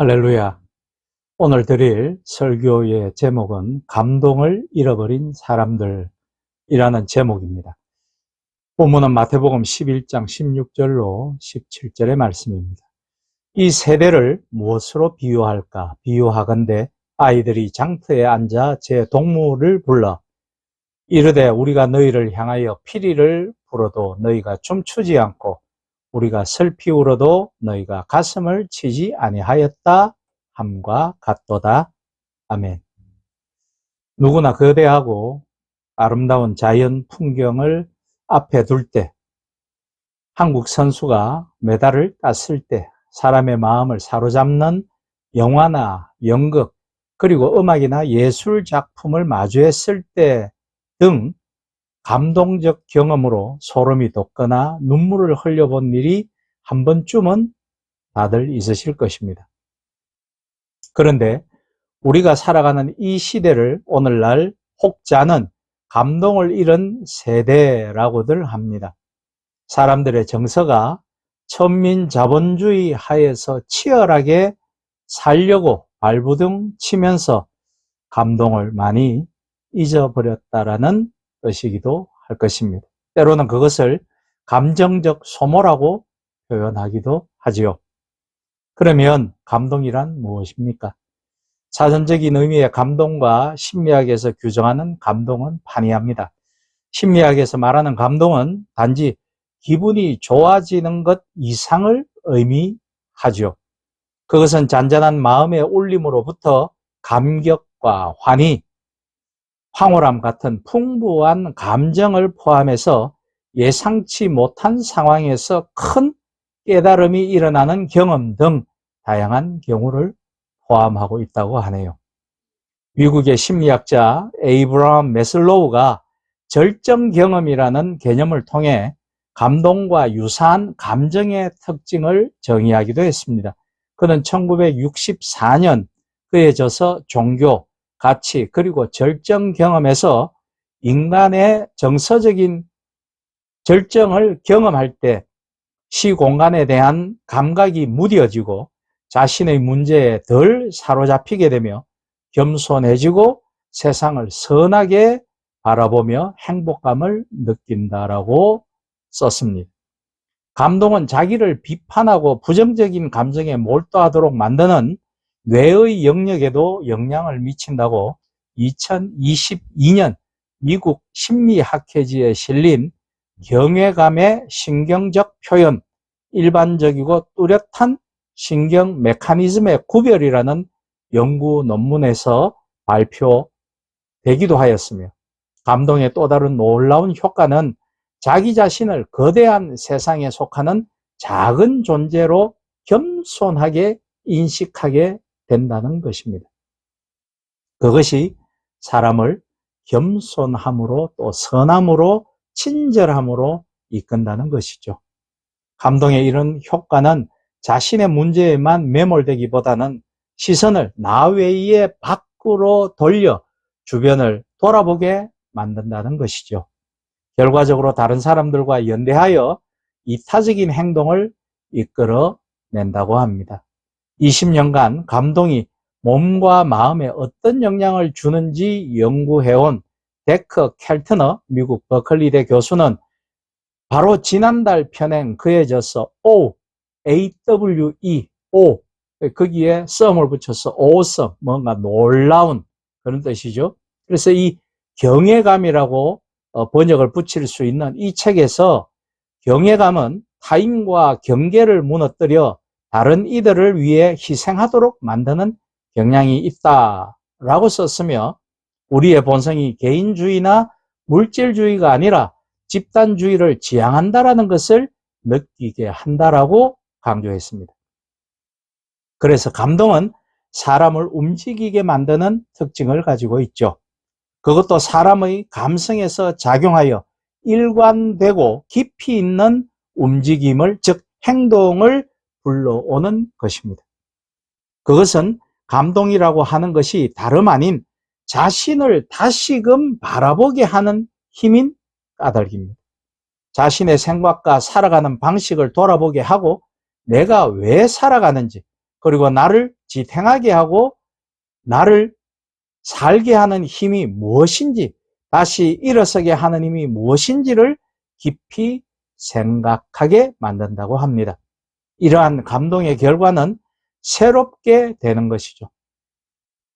할렐루야. 오늘 드릴 설교의 제목은 감동을 잃어버린 사람들이라는 제목입니다. 본문은 마태복음 11장 16절로 17절의 말씀입니다. 이 세대를 무엇으로 비유할까? 비유하건대 아이들이 장터에 앉아 제 동무를 불러 이르되 우리가 너희를 향하여 피리를 불어도 너희가 춤추지 않고 우리가 슬피 울어도 너희가 가슴을 치지 아니하였다 함과 같도다. 아멘. 누구나 거대하고 아름다운 자연 풍경을 앞에 둘 때, 한국 선수가 메달을 땄을 때, 사람의 마음을 사로잡는 영화나 연극, 그리고 음악이나 예술 작품을 마주했을 때 등 감동적 경험으로 소름이 돋거나 눈물을 흘려본 일이 한 번쯤은 다들 있으실 것입니다. 그런데 우리가 살아가는 이 시대를 오늘날 혹자는 감동을 잃은 세대라고들 합니다. 사람들의 정서가 천민자본주의 하에서 치열하게 살려고 발부둥 치면서 감동을 많이 잊어버렸다라는 뜻이기도 할 것입니다. 때로는 그것을 감정적 소모라고 표현하기도 하지요. 그러면 감동이란 무엇입니까? 사전적인 의미의 감동과 심리학에서 규정하는 감동은 판이합니다. 심리학에서 말하는 감동은 단지 기분이 좋아지는 것 이상을 의미하죠. 그것은 잔잔한 마음의 울림으로부터 감격과 환희, 황홀함 같은 풍부한 감정을 포함해서 예상치 못한 상황에서 큰 깨달음이 일어나는 경험 등 다양한 경우를 포함하고 있다고 하네요. 미국의 심리학자 에이브라함 매슬로우가 절정 경험이라는 개념을 통해 감동과 유사한 감정의 특징을 정의하기도 했습니다. 그는 1964년 그에 져서 종교, 가치, 그리고 절정 경험에서 인간의 정서적인 절정을 경험할 때 시공간에 대한 감각이 무뎌지고 자신의 문제에 덜 사로잡히게 되며 겸손해지고 세상을 선하게 바라보며 행복감을 느낀다라고 썼습니다. 감동은 자기를 비판하고 부정적인 감정에 몰두하도록 만드는 뇌의 영역에도 영향을 미친다고 2022년 미국 심리학회지에 실린 경외감의 신경적 표현, 일반적이고 뚜렷한 신경 메커니즘의 구별이라는 연구 논문에서 발표되기도 하였으며 감동의 또 다른 놀라운 효과는 자기 자신을 거대한 세상에 속하는 작은 존재로 겸손하게 인식하게 된다는 것입니다. 그것이 사람을 겸손함으로 또 선함으로 친절함으로 이끈다는 것이죠. 감동의 이런 효과는 자신의 문제에만 매몰되기보다는 시선을 나 외의 밖으로 돌려 주변을 돌아보게 만든다는 것이죠. 결과적으로 다른 사람들과 연대하여 이타적인 행동을 이끌어낸다고 합니다. 20년간 감동이 몸과 마음에 어떤 영향을 주는지 연구해온 데크 켈트너 미국 버클리대 교수는 바로 지난달 편행 그에 져서 AWE, 거기에 some을 붙여서 awesome, 뭔가 놀라운 그런 뜻이죠. 그래서 이 경외감이라고 번역을 붙일 수 있는 이 책에서 경외감은 타인과 경계를 무너뜨려 다른 이들을 위해 희생하도록 만드는 경향이 있다라고 썼으며 우리의 본성이 개인주의나 물질주의가 아니라 집단주의를 지향한다라는 것을 느끼게 한다라고 강조했습니다. 그래서 감동은 사람을 움직이게 만드는 특징을 가지고 있죠. 그것도 사람의 감성에서 작용하여 일관되고 깊이 있는 움직임을, 즉 행동을 불러오는 것입니다. 그것은 감동이라고 하는 것이 다름 아닌 자신을 다시금 바라보게 하는 힘인 까닭입니다. 자신의 생각과 살아가는 방식을 돌아보게 하고 내가 왜 살아가는지, 그리고 나를 지탱하게 하고 나를 살게 하는 힘이 무엇인지, 다시 일어서게 하는 힘이 무엇인지를 깊이 생각하게 만든다고 합니다. 이러한 감동의 결과는 새롭게 되는 것이죠.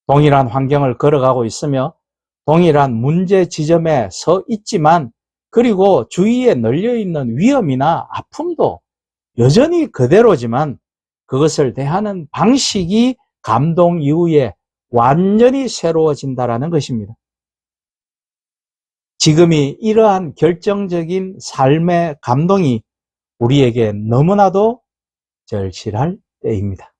동일한 환경을 걸어가고 있으며 동일한 문제 지점에 서 있지만, 그리고 주위에 널려있는 위험이나 아픔도 여전히 그대로지만 그것을 대하는 방식이 감동 이후에 완전히 새로워진다는 것입니다. 지금이 이러한 결정적인 삶의 감동이 우리에게 너무나도 절실할 때입니다.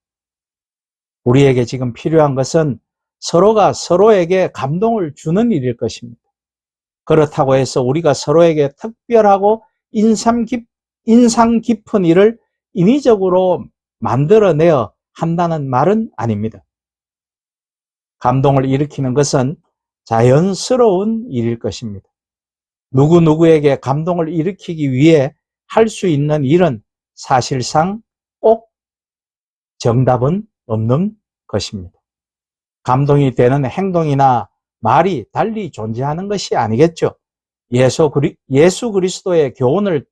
우리에게 지금 필요한 것은 서로가 서로에게 감동을 주는 일일 것입니다. 그렇다고 해서 우리가 서로에게 특별하고 인상 깊은 일을 인위적으로 만들어내야 한다는 말은 아닙니다. 감동을 일으키는 것은 자연스러운 일일 것입니다. 누구누구에게 감동을 일으키기 위해 할 수 있는 일은 사실상 꼭 정답은 없는 것입니다. 감동이 되는 행동이나 말이 달리 존재하는 것이 아니겠죠. 예수 그리스도의 교훈을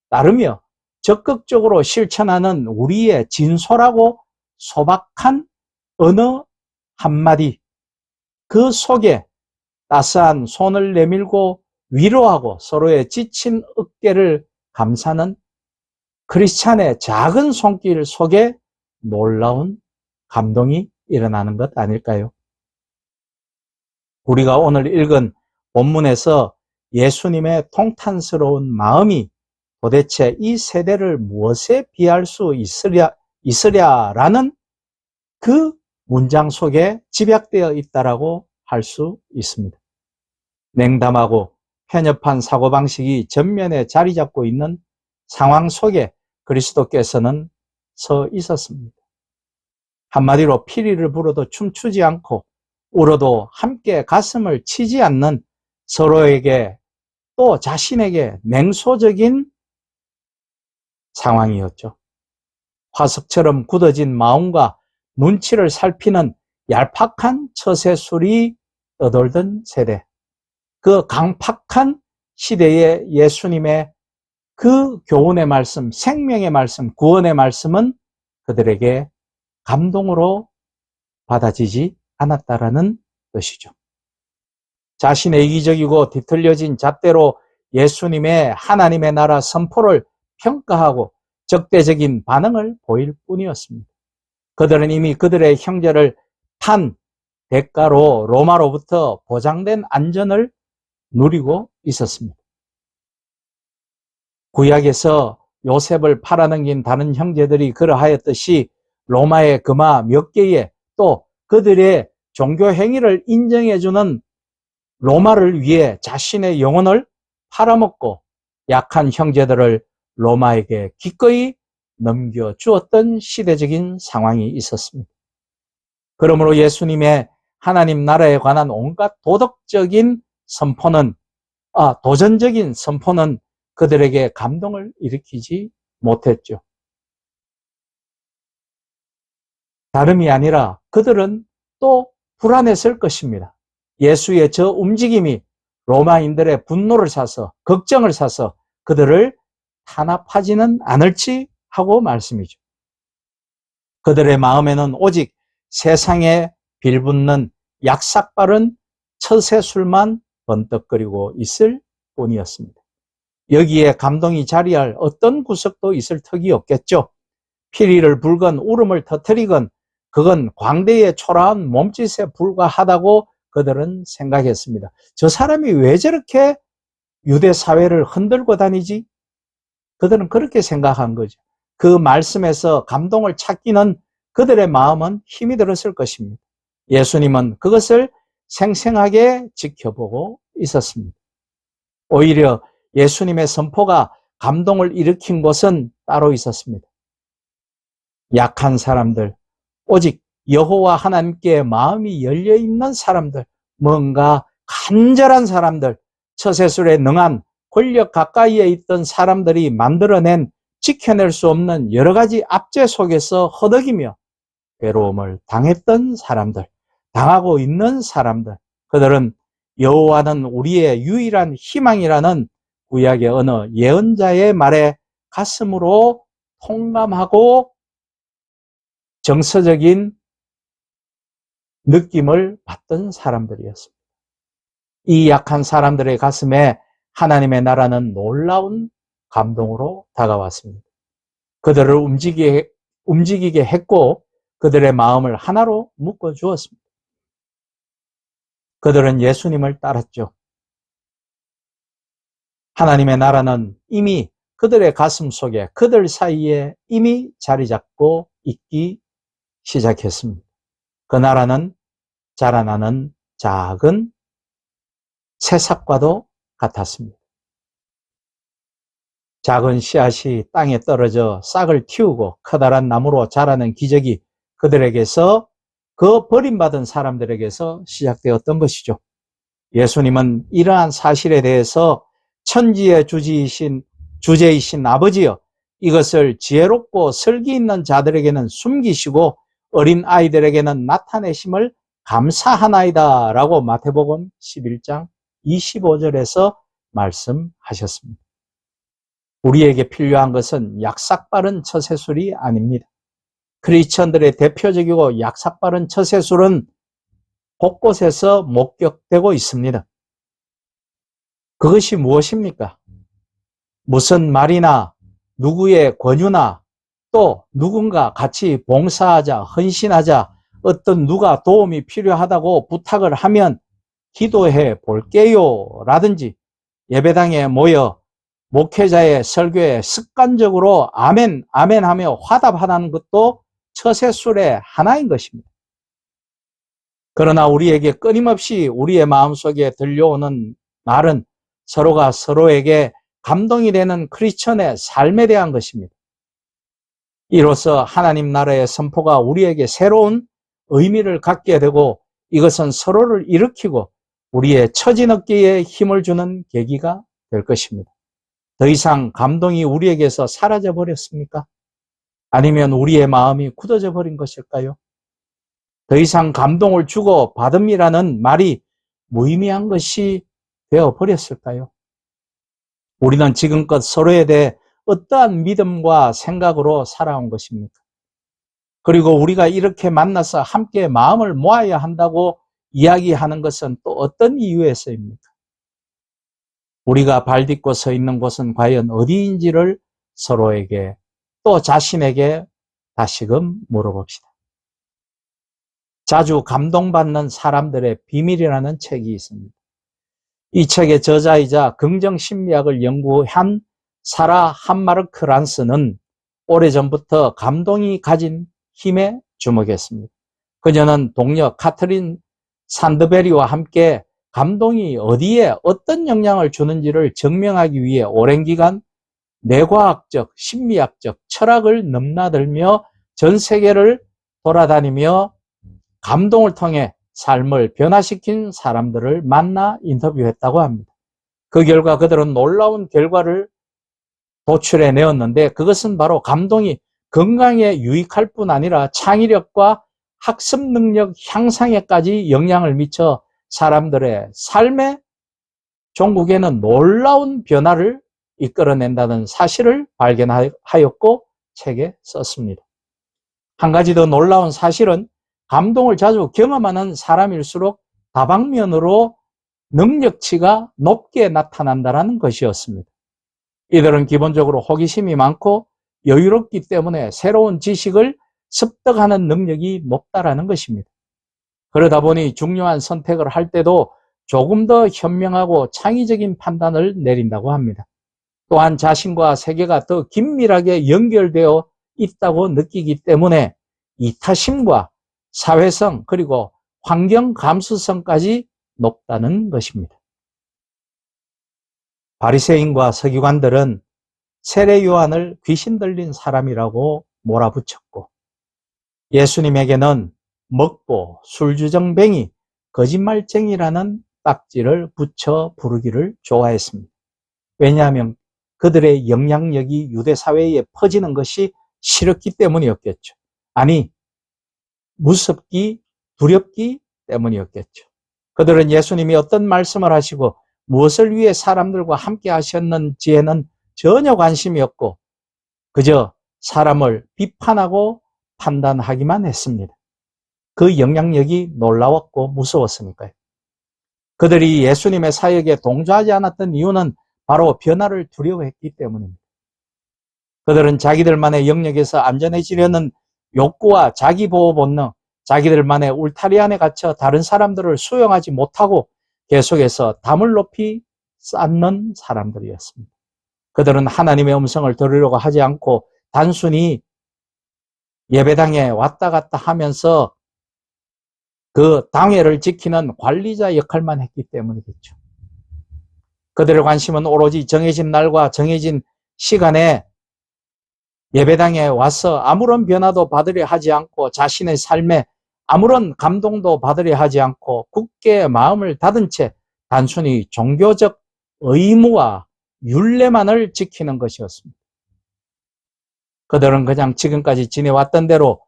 따르며 적극적으로 실천하는 우리의 진솔하고 소박한 언어 한마디, 그 속에 따스한 손을 내밀고 위로하고 서로의 지친 어깨를 감싸는 크리스찬의 작은 손길 속에 놀라운 감동이 일어나는 것 아닐까요? 우리가 오늘 읽은 본문에서 예수님의 통탄스러운 마음이 도대체 이 세대를 무엇에 비할 수 있으랴라는 그 문장 속에 집약되어 있다라고 할 수 있습니다. 냉담하고 편협한 사고방식이 전면에 자리 잡고 있는 상황 속에 그리스도께서는 서 있었습니다. 한마디로 피리를 불어도 춤추지 않고 울어도 함께 가슴을 치지 않는, 서로에게 또 자신에게 냉소적인 상황이었죠. 화석처럼 굳어진 마음과 눈치를 살피는 얄팍한 처세술이 떠돌던 세대, 그 강팍한 시대에 예수님의 그 교훈의 말씀, 생명의 말씀, 구원의 말씀은 그들에게 감동으로 받아지지 않았다라는 뜻이죠. 자신의 이기적이고 뒤틀려진 잣대로 예수님의 하나님의 나라 선포를 평가하고 적대적인 반응을 보일 뿐이었습니다. 그들은 이미 그들의 형제를 탄 대가로 로마로부터 보장된 안전을 누리고 있었습니다. 구약에서 요셉을 팔아넘긴 다른 형제들이 그러하였듯이 로마의 금화 몇 개에 또 그들의 종교 행위를 인정해주는 로마를 위해 자신의 영혼을 팔아먹고 약한 형제들을 로마에게 기꺼이 넘겨주었던 시대적인 상황이 있었습니다. 그러므로 예수님의 하나님 나라에 관한 온갖 도전적인 선포는 그들에게 감동을 일으키지 못했죠. 다름이 아니라 그들은 또 불안했을 것입니다. 예수의 저 움직임이 로마인들의 분노를 사서, 걱정을 사서 그들을 탄압하지는 않을지 하고 말씀이죠. 그들의 마음에는 오직 세상에 빌붙는 약삭빠른 처세술만 번떡거리고 있을 뿐이었습니다. 여기에 감동이 자리할 어떤 구석도 있을 턱이 없겠죠. 피리를 불건 울음을 터뜨리건 그건 광대의 초라한 몸짓에 불과하다고 그들은 생각했습니다. 저 사람이 왜 저렇게 유대 사회를 흔들고 다니지? 그들은 그렇게 생각한 거죠. 그 말씀에서 감동을 찾기는 그들의 마음은 힘이 들었을 것입니다. 예수님은 그것을 생생하게 지켜보고 있었습니다. 오히려 예수님의 선포가 감동을 일으킨 곳은 따로 있었습니다. 약한 사람들, 오직 여호와 하나님께 마음이 열려있는 사람들, 뭔가 간절한 사람들, 처세술에 능한 권력 가까이에 있던 사람들이 만들어낸 지켜낼 수 없는 여러 가지 압제 속에서 허덕이며 괴로움을 당했던 사람들, 당하고 있는 사람들, 그들은 여호와는 우리의 유일한 희망이라는 구약의 어느 예언자의 말에 가슴으로 통감하고 정서적인 느낌을 받던 사람들이었습니다. 이 약한 사람들의 가슴에 하나님의 나라는 놀라운 감동으로 다가왔습니다. 그들을 움직이게 했고 그들의 마음을 하나로 묶어 주었습니다. 그들은 예수님을 따랐죠. 하나님의 나라는 이미 그들의 가슴 속에, 그들 사이에 이미 자리 잡고 있기 시작했습니다. 그 나라는 자라나는 작은 새싹과도 같았습니다. 작은 씨앗이 땅에 떨어져 싹을 틔우고 커다란 나무로 자라는 기적이 그들에게서, 그 버림받은 사람들에게서 시작되었던 것이죠. 예수님은 이러한 사실에 대해서 천지의 주제이신 아버지여, 이것을 지혜롭고 설기 있는 자들에게는 숨기시고 어린 아이들에게는 나타내심을 감사하나이다 라고 마태복음 11장 25절에서 말씀하셨습니다. 우리에게 필요한 것은 약삭빠른 처세술이 아닙니다. 크리스천들의 대표적이고 약삭빠른 처세술은 곳곳에서 목격되고 있습니다. 그것이 무엇입니까? 무슨 말이나 누구의 권유나 또 누군가 같이 봉사하자, 헌신하자, 어떤 누가 도움이 필요하다고 부탁을 하면 기도해 볼게요 라든지 예배당에 모여 목회자의 설교에 습관적으로 아멘, 아멘 하며 화답하는 것도 처세술의 하나인 것입니다. 그러나 우리에게 끊임없이 우리의 마음속에 들려오는 말은 서로가 서로에게 감동이 되는 크리스천의 삶에 대한 것입니다. 이로써 하나님 나라의 선포가 우리에게 새로운 의미를 갖게 되고 이것은 서로를 일으키고 우리의 처진 어깨에 힘을 주는 계기가 될 것입니다. 더 이상 감동이 우리에게서 사라져 버렸습니까? 아니면 우리의 마음이 굳어져 버린 것일까요? 더 이상 감동을 주고 받음이라는 말이 무의미한 것이 되어 버렸을까요? 우리는 지금껏 서로에 대해 어떠한 믿음과 생각으로 살아온 것입니까? 그리고 우리가 이렇게 만나서 함께 마음을 모아야 한다고 이야기하는 것은 또 어떤 이유에서입니까? 우리가 발딛고 서 있는 곳은 과연 어디인지를 서로에게 또 자신에게 다시금 물어봅시다. 자주 감동받는 사람들의 비밀이라는 책이 있습니다. 이 책의 저자이자 긍정심리학을 연구한 사라 함마르크 란스는 오래전부터 감동이 가진 힘에 주목했습니다. 그녀는 동료 카트린 산드베리와 함께 감동이 어디에 어떤 영향을 주는지를 증명하기 위해 오랜 기간 뇌과학적, 심리학적 철학을 넘나들며 전 세계를 돌아다니며 감동을 통해 삶을 변화시킨 사람들을 만나 인터뷰했다고 합니다. 그 결과 그들은 놀라운 결과를 도출해내었는데 그것은 바로 감동이 건강에 유익할 뿐 아니라 창의력과 학습 능력 향상에까지 영향을 미쳐 사람들의 삶의 종국에는 놀라운 변화를 이끌어낸다는 사실을 발견하였고 책에 썼습니다. 한 가지 더 놀라운 사실은 감동을 자주 경험하는 사람일수록 다방면으로 능력치가 높게 나타난다는 것이었습니다. 이들은 기본적으로 호기심이 많고 여유롭기 때문에 새로운 지식을 습득하는 능력이 높다는 것입니다. 그러다 보니 중요한 선택을 할 때도 조금 더 현명하고 창의적인 판단을 내린다고 합니다. 또한 자신과 세계가 더 긴밀하게 연결되어 있다고 느끼기 때문에 이타심과 사회성 그리고 환경 감수성까지 높다는 것입니다. 바리새인과 서기관들은 세례 요한을 귀신 들린 사람이라고 몰아붙였고 예수님에게는 먹보, 술주정뱅이, 거짓말쟁이라는 딱지를 붙여 부르기를 좋아했습니다. 왜냐하면 그들의 영향력이 유대 사회에 퍼지는 것이 싫었기 때문이었겠죠. 아니, 무섭기, 두렵기 때문이었겠죠. 그들은 예수님이 어떤 말씀을 하시고 무엇을 위해 사람들과 함께 하셨는지에는 전혀 관심이 없고 그저 사람을 비판하고 판단하기만 했습니다. 그 영향력이 놀라웠고 무서웠으니까요. 그들이 예수님의 사역에 동조하지 않았던 이유는 바로 변화를 두려워했기 때문입니다. 그들은 자기들만의 영역에서 안전해지려는 욕구와 자기보호 본능, 자기들만의 울타리 안에 갇혀 다른 사람들을 수용하지 못하고 계속해서 담을 높이 쌓는 사람들이었습니다. 그들은 하나님의 음성을 들으려고 하지 않고 단순히 예배당에 왔다 갔다 하면서 그 당회를 지키는 관리자 역할만 했기 때문이겠죠. 그들의 관심은 오로지 정해진 날과 정해진 시간에 예배당에 와서 아무런 변화도 받으려 하지 않고 자신의 삶에 아무런 감동도 받으려 하지 않고 굳게 마음을 닫은 채 단순히 종교적 의무와 율례만을 지키는 것이었습니다. 그들은 그냥 지금까지 지내왔던 대로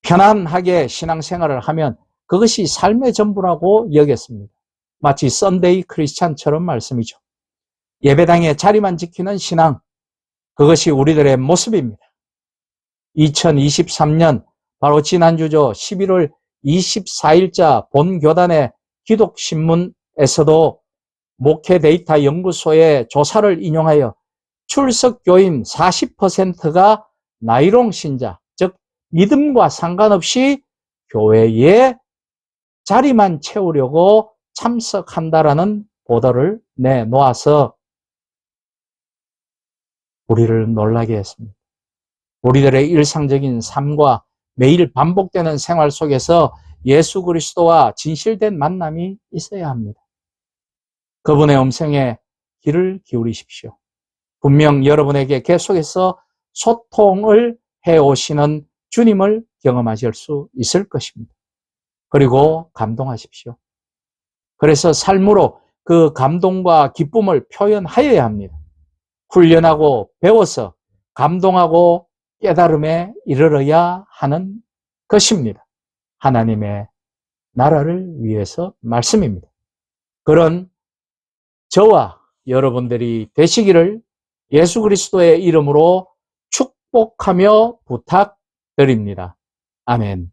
편안하게 신앙생활을 하면 그것이 삶의 전부라고 여겼습니다. 마치 썬데이 크리스찬처럼 말씀이죠. 예배당에 자리만 지키는 신앙, 그것이 우리들의 모습입니다. 2023년 바로 지난주죠. 11월 24일자 본교단의 기독신문에서도 목회 데이터 연구소의 조사를 인용하여 출석교인 40%가 나이롱 신자, 즉 믿음과 상관없이 교회에 자리만 채우려고 참석한다라는 보도를 내놓아서 우리를 놀라게 했습니다. 우리들의 일상적인 삶과 매일 반복되는 생활 속에서 예수 그리스도와 진실된 만남이 있어야 합니다. 그분의 음성에 귀를 기울이십시오. 분명 여러분에게 계속해서 소통을 해오시는 주님을 경험하실 수 있을 것입니다. 그리고 감동하십시오. 그래서 삶으로 그 감동과 기쁨을 표현하여야 합니다. 훈련하고 배워서 감동하고 깨달음에 이르러야 하는 것입니다. 하나님의 나라를 위해서 말씀입니다. 그런 저와 여러분들이 되시기를 예수 그리스도의 이름으로 축복하며 부탁드립니다. 아멘.